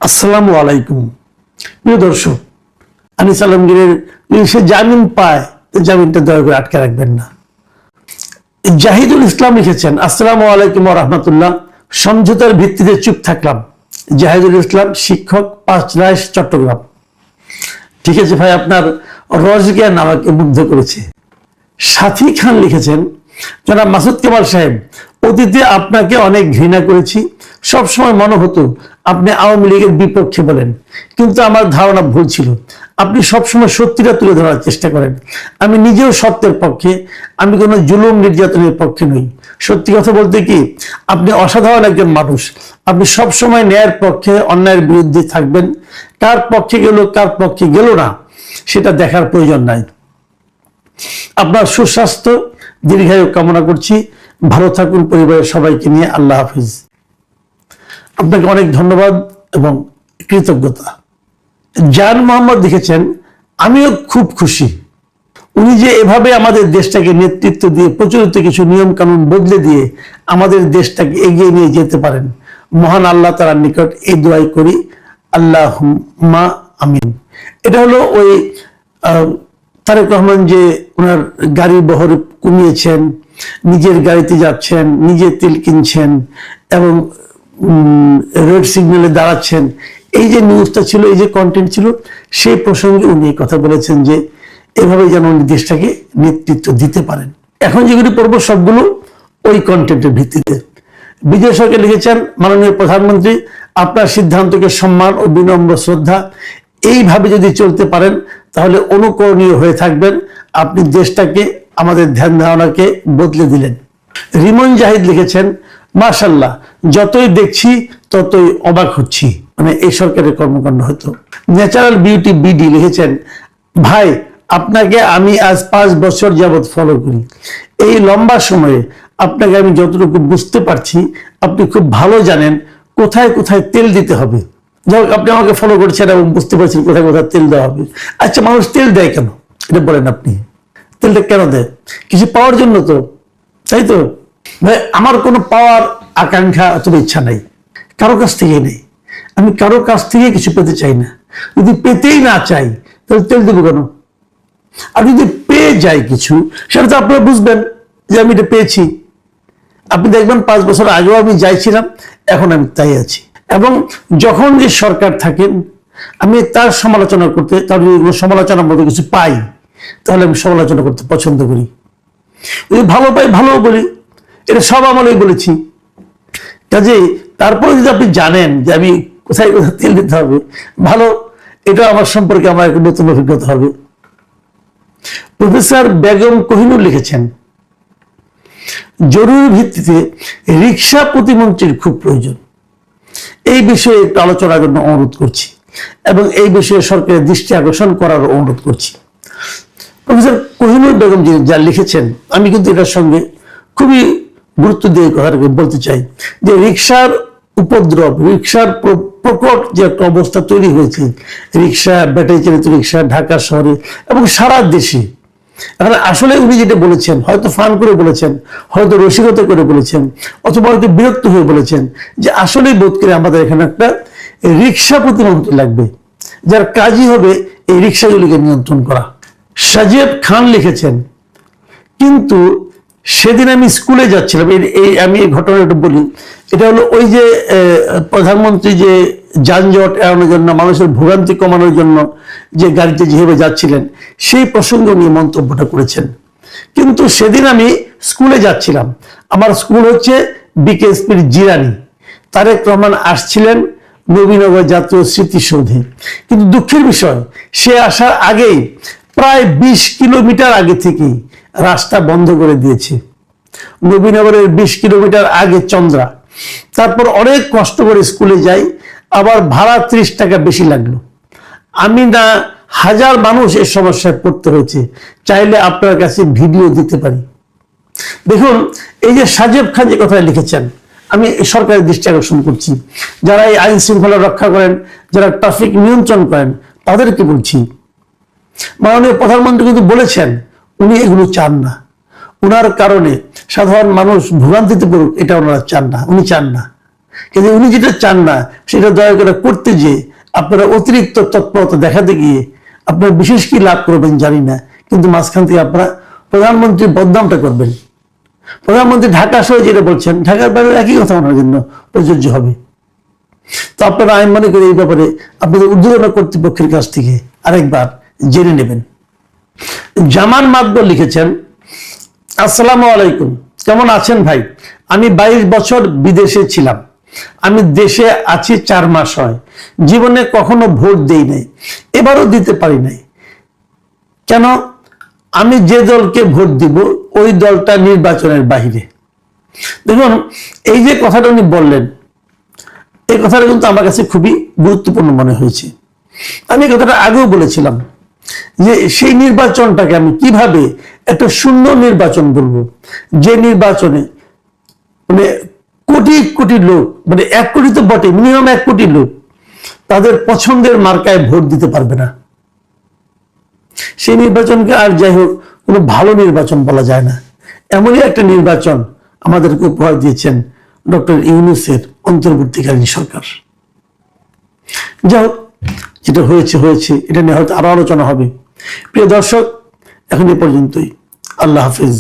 আসসালামু আলাইকুম প্রিয় দর্শক, আনিস আলমগীরের সে জামিন পায়, জামিনটা দয়া করে আটকে রাখবেন না। জাহিদুল ইসলাম লিখেছেন, আসসালামু আলাইকুম ওয়া রাহমাতুল্লাহ। সমঝোতার ভিত্তিতে চুপ থাকলাম। জাহিদুল ইসলাম, শিক্ষক, 5 রাইস, চট্টগ্রাম। ঠিক আছে ভাই, আপনার রসজ্ঞান আমাকে মুগ্ধ করেছে। সাথী খান লিখেছেন, জনাব মাসুদ কামাল সাহেব, অতীতে আপনাকে অনেক ঘৃণা করেছি। সবসময় মনে হতো আপনি আওয়ামী লীগের বিপক্ষে বলেন, কিন্তু আমার ধারণা ভুল ছিল। আপনি সবসময় সত্যিটা তুলে ধরার চেষ্টা করেন। আমি নিজেও সত্যের পক্ষে, আমি কোনো জুলুম নির্যাতনের পক্ষে নই। সত্যি কথা বলতে কি, আপনি অসাধারণ একজন মানুষ। আপনি সবসময় ন্যায়ের পক্ষে, অন্যায়ের বিরুদ্ধে থাকবেন। কার পক্ষে গেল, কার পক্ষে গেল না, সেটা দেখার প্রয়োজন নাই। আপনার সুস্বাস্থ্য দীর্ঘায়ু কামনা করছি। ভালো থাকুন পরিবারের সবাইকে নিয়ে। আল্লাহ হাফিজ। আপনাকে অনেক ধন্যবাদ এবং কৃতজ্ঞতা। জান মোহাম্মদ লিখেছেন, আমিও খুব খুশি উনি যে এভাবে আমাদের দেশটাকে নেতৃত্ব দিয়ে প্রচলিত কিছু নিয়ম কানুন বদলে দিয়ে আমাদের দেশটাকে এগিয়ে নিয়ে যেতে পারেন। মহান আল্লাহ তাআলার নিকট এই দোয়াই করি, আল্লাহুম্মা আমিন। এটা হলো ওই তারেক রহমান যে ওনার গাড়ি বহর কমিয়েছেন, নিজের গাড়িতে যাচ্ছেন, নিজে তেল কিনছেন এবং রেড সিগন্যালে দাঁড়াচ্ছেন। এই যে নিউজটা ছিল, এই যে কন্টেন্ট ছিল, সেই প্রসঙ্গে উনি কথা বলেছেন যে এভাবে যেন উনি দেশটাকে নেতৃত্ব দিতে পারেন। এখন যেগুলি পড়বো সবগুলো ওই কন্টেন্টের ভিত্তিতে। বিজয় সরকার লিখেছেন, মাননীয় প্রধানমন্ত্রী, আপনার সিদ্ধান্তকে সম্মান ও বিনম্র শ্রদ্ধা। এইভাবে যদি চলতে পারেন তাহলে অনুকরণীয় হয়ে থাকবেন। আপনি দেশটাকে, আমাদের ধ্যান ধারণাকে বদলে দিলেন। রিমন জাহিদ লিখেছেন, মাশাআল্লাহ, যতই দেখছি ততই অবাক হচ্ছি। মানে এই সরকারের কর্মকাণ্ড হতো। ন্যাচারাল বিউটি বিডি লিখেছেন, ভাই আপনাকে আমি আজ 5 বছর যাবৎ ফলো করি। এই লম্বা সময়ে আপনাকে আমি যতটুকু বুঝতে পারছি, আপনি খুব ভালো জানেন কোথায় কোথায় তেল দিতে হবে। যাই আপনি আমাকে ফলো করছেন এবং বুঝতে পারছেন কোথায় কোথায় তেল দেওয়া হবে। আচ্ছা, মানুষ তেল দেয় কেন, এটা বলেন আপনি। তেলটা কেন দেয়? কিছু পাওয়ার জন্য তো, তাই তো? ভাই আমার কোনো পাওয়ার আকাঙ্ক্ষা অথবা ইচ্ছা নাই, কারো কাছ থেকে নেই। আমি কারো কাছ থেকে কিছু পেতে চাই না। যদি পেতেই না চাই তাহলে তেল দেবো কেন? আর যদি পেয়ে যাই কিছু, সেটা তো আপনারা বুঝবেন যে আমি এটা পেয়েছি। আপনি দেখবেন 5 বছর আগেও আমি যাইছিলাম, এখন আমি তাই আছি। এবং যখন যে সরকার থাকেন, আমি তার সমালোচনা করতে, তার যদি সমালোচনার মতো কিছু পাই তাহলে আমি সমালোচনা করতে পছন্দ করি। যদি ভালো পাই ভালোও বলি, এটা সব আমলেই বলেছি। কাজেই তারপরে যদি আপনি জানেন যে আমি কোথায় কোথায় তেল দিতে হবে, ভালো, এটা আমার সম্পর্কে আমার একটা নতুন অভিজ্ঞতা হবে। প্রফেসর বেগম কোহিনুর লিখেছেন, জরুরি ভিত্তিতে রিকশা প্রতিমন্ত্রীর খুব প্রয়োজন। এই বিষয়ে একটু আলোচনার জন্য অনুরোধ করছি এবং এই বিষয়ে সরকারের দৃষ্টি আকর্ষণ করার অনুরোধ করছি। প্রফেসর কোহিনুর বেগম যা লিখেছেন, আমি কিন্তু এটার সঙ্গে খুবই গুরুত্ব দিয়ে কথাটাকে বলতে চাই যে রিকশার উপদ্রব, রিকশার প্রকট যে একটা অবস্থা তৈরি হয়েছে, রিকশা, ব্যাটারি চালিত রিকশা ঢাকা শহরে এবং সারা দেশে। এখন আসলে উনি যেটা বলেছেন, হয়তো ফান করে বলেছেন, হয়তো রসিকতা করে বলেছেন, অথবা হয়তো বিরক্ত হয়ে বলেছেন যে আসলেই বোধ করে আমাদের এখানে একটা রিকশা প্রতিমন্ত্রী লাগবে, যার কাজই হবে এই রিকশাগুলিকে নিয়ন্ত্রণ করা। সাজেব খান লিখেছেন, কিন্তু সেদিন আমি স্কুলে যাচ্ছিলাম, আমি এই ঘটনাটা বলি। এটা হলো ওই যে প্রধানমন্ত্রী যে যানজট এড়ানোর জন্য, মানুষের ভোগান্তি কমানোর জন্য যে গাড়িতে যেভাবে যাচ্ছিলেন, সেই প্রসঙ্গ নিয়ে মন্তব্যটা করেছেন। কিন্তু সেদিন আমি স্কুলে যাচ্ছিলাম, আমার স্কুল হচ্ছে বিকেএসপির জিরানি। তারেক রহমান আসছিলেন নবীনগর জাতীয় স্মৃতিসৌধে। কিন্তু দুঃখের বিষয়, সে আসার আগেই প্রায় 20 কিলোমিটার আগে থেকেই রাস্তা বন্ধ করে দিয়েছে। নবীনগরের 20 কিলোমিটার আগে চন্দ্রা। তারপর অনেক কষ্ট করে স্কুলে যাই, আবার ভাড়া 30 টাকা বেশি লাগলো। আমি না, হাজার মানুষ এই সমস্যায় পড়তে হয়েছে। চাইলে আপনার কাছে ভিডিও দিতে পারি। দেখুন, এই যে সাজেব খান যে কথা লিখেছেন, আমি সরকারের দৃষ্টি আকর্ষণ করছি। যারা এই আইন শৃঙ্খলা রক্ষা করেন, যারা ট্রাফিক নিয়ন্ত্রণ করেন, তাদেরকে বলছি, মাননীয় প্রধানমন্ত্রী কিন্তু বলেছেন উনি এগুলো চান না। উনার কারণে সাধারণ মানুষ ভোগান্তিতে পড়ুক, এটা ওনারা চান না, উনি চান না। কিন্তু উনি যেটা চান না সেটা দয়া করে করতে গিয়ে আপনারা অতিরিক্ত তৎপরতা দেখাতে গিয়ে আপনারা বিশেষ কি লাভ করবেন জানি না, কিন্তু মাঝখান থেকে আপনারা প্রধানমন্ত্রীর বদনামটা করবেন। প্রধানমন্ত্রী ঢাকা সহ যেটা বলছেন ঢাকার বাইরে একই কথা ওনার জন্য প্রযোজ্য হবে। তো আপনারা আমি মনে করি এই ব্যাপারে আপনাদের ঊর্ধ্বতন কর্তৃপক্ষের কাছ থেকে আরেকবার জেনে নেবেন। জামান মাদবর লিখেছেন, আসসালামু আলাইকুম, কেমন আছেন ভাই? আমি 22 বছর বিদেশে ছিলাম। আমি দেশে আছি 4 মাস হয়। জীবনে কখনো ভোট দেই নাই, এবারও দিতে পারি নাই। কেন? আমি যে দলকে ভোট দিব ওই দলটা নির্বাচনের বাহিরে। দেখুন, এই যে কথাটা উনি বললেন, এই কথাটা কিন্তু আমার কাছে খুবই গুরুত্বপূর্ণ মনে হয়েছে। আমি এই কথাটা আগেও বলেছিলাম যে সেই নির্বাচনটাকে আমি কিভাবে একটা শূন্য নির্বাচন বলবো, যে নির্বাচনে মানে কোটি কোটি লোক, মানে 1 কোটি তো বটে, মিনিমাম 1 কোটি লোক তাদের পছন্দের মার্কায় ভোট দিতে পারবে না। সেই নির্বাচনকে আর যাই হোক কোনো ভালো নির্বাচন বলা যায় না। এমনই একটা নির্বাচন আমাদেরকে উপহার দিয়েছেন ডক্টর ইউনূসের অন্তর্বর্তীকালীন সরকার। যাই হোক, যেটা হয়েছে হয়েছে, এটা নিয়ে হয়তো আরো আলোচনা হবে। প্রিয় দর্শক, এখন এ পর্যন্তই। আল্লাহ হাফিজ।